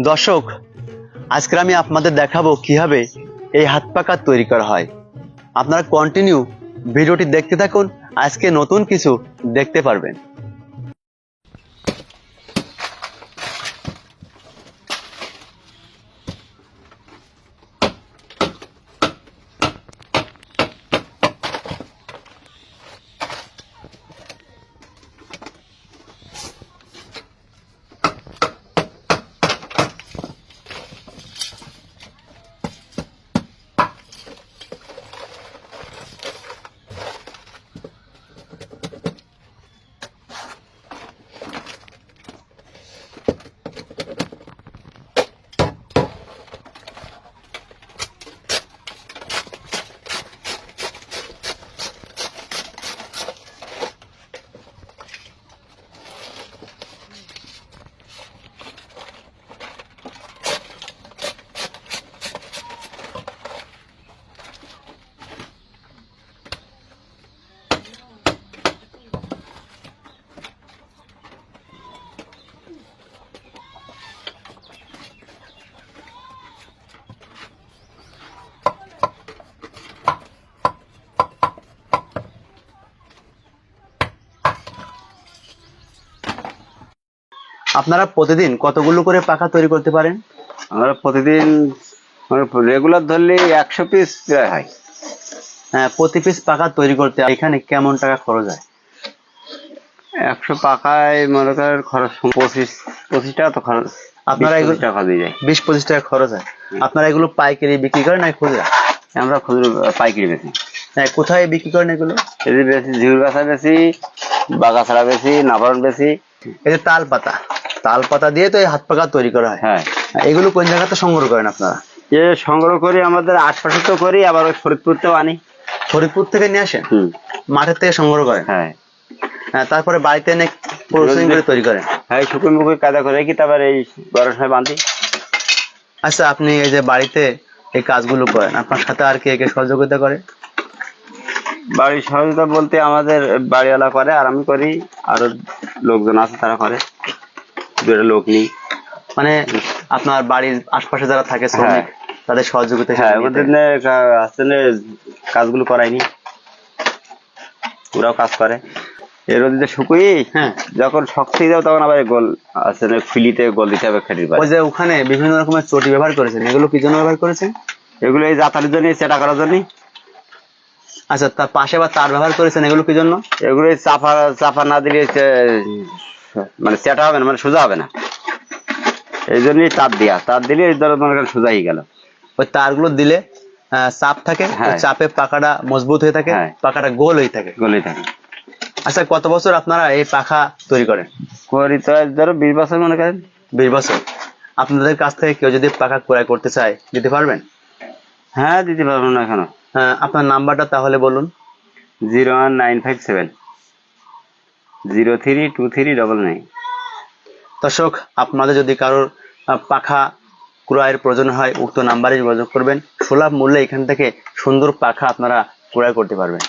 দর্শক, আজকে আমি আপনাদের দেখাবো কিভাবে এই হাত পাখা তৈরি করা হয়। আপনারা কন্টিনিউ ভিডিওটি দেখতে থাকুন, আজকে নতুন কিছু দেখতে পারবেন। আপনারা প্রতিদিন কতগুলো করে পাখা তৈরি করতে পারেন? আমরা প্রতিদিন রেগুলার ধরলে 100 পিস হয়। হ্যাঁ, প্রতি পিস পাখা তৈরি করতে এখানে কেমন টাকা খরচ হয়? 100 পাকায় মনে করেন খরচ 25 টাকা তো খরচ। আপনারা এগুলো টাকা দিয়ে যায়, 20-25 টাকা খরচ হয়। আপনারা এগুলো পাইকারি বিক্রি করেন না খুচরা? আমরা খুচরো পাইকারি বেশি। হ্যাঁ, কোথায় বিক্রি করেন এগুলো? এই যে বেশি ঝিউর গাছা বেশি, বাগাছড়া বেশি, নাভারণ বেশি। এই যে তাল পাতা দিয়ে তো এই হাত পাখা তৈরি করা হয়। হ্যাঁ, এগুলো কোন জায়গাতে সংগ্রহ করেন আপনারা? এ সংগ্রহ করি আমাদের আশপাশে তো করি, আবার ওই ফরিদপুরতেও আনি। ফরিদপুর থেকে নিয়ে আসেন? মাঠের থেকে সংগ্রহ করেন? হ্যাঁ। হ্যাঁ, তারপরে বাড়িতে এনে প্রসেসিং করে তৈরি করেন? হ্যাঁ, শুকুন মুকুই কাদা করে কি তারপর এই গরম সময় বাঁধি। আচ্ছা, আপনি এই যে বাড়িতে এই কাজগুলো করেন, আপনার সাথে আর কে কে সহযোগিতা করে? বাড়ির সহযোগিতা বলতে আমাদের বাড়িওয়ালা করে, আর আমি করি, আরো লোকজন আছে তারা করে, দুটো লোক নেই। মানে আপনার বাড়ির আশপাশে যারা থাকে শ্রমিক, তাদের সহযোগিতা? হ্যাঁ, ওদের আসলে কাজগুলো করায়নি, ওরাও কাজ করে। এর মধ্যে শুকুই যখন শক্ত হয়ে যাবে তখন আবার গোল আসলে ফিলিতে গোল দিতে হবে খেটির পাশে। ওই যে ওখানে বিভিন্ন রকমের চটি ব্যবহার করেছেন, এগুলো কি জন্য ব্যবহার করেছেন? এগুলো এই যাতায়াতের জন্য, চেটা করার জন্য। আচ্ছা, তার পাশে আবার তার ব্যবহার করেছেন, এগুলো কি জন্য? এগুলো চাপা না দিলে মানে চেটা হবে না, মানে সোজা হবে না, এই জন্যই তার দিলে এই ধরো মনে করেন সোজা হয়ে গেল। ওই তারগুলো দিলে চাপ থাকে, চাপে পাখাটা মজবুত হয়ে থাকে, পাখাটা গোল হয়ে থাকে। আচ্ছা, কত বছর আপনারা এই পাখা তৈরি করেন? করি তো ধরো 20 বছর মনে করেন। 20 বছর। আপনাদের কাছ থেকে কেউ যদি পাখা ক্রয় করতে চায়, দিতে পারবেন? হ্যাঁ, দিতে পারবো না এখনো। আপনার নাম্বারটা তাহলে বলুন। 01957 032399। দর্শক, আপনাদের যদি কারোর পাখা ক্রয়ের প্রয়োজন হয়, উক্ত নাম্বারে যোগাযোগ করবেন। সুলভ মূল্যে এখান থেকে সুন্দর পাখা আপনারা ক্রয় করতে পারবেন।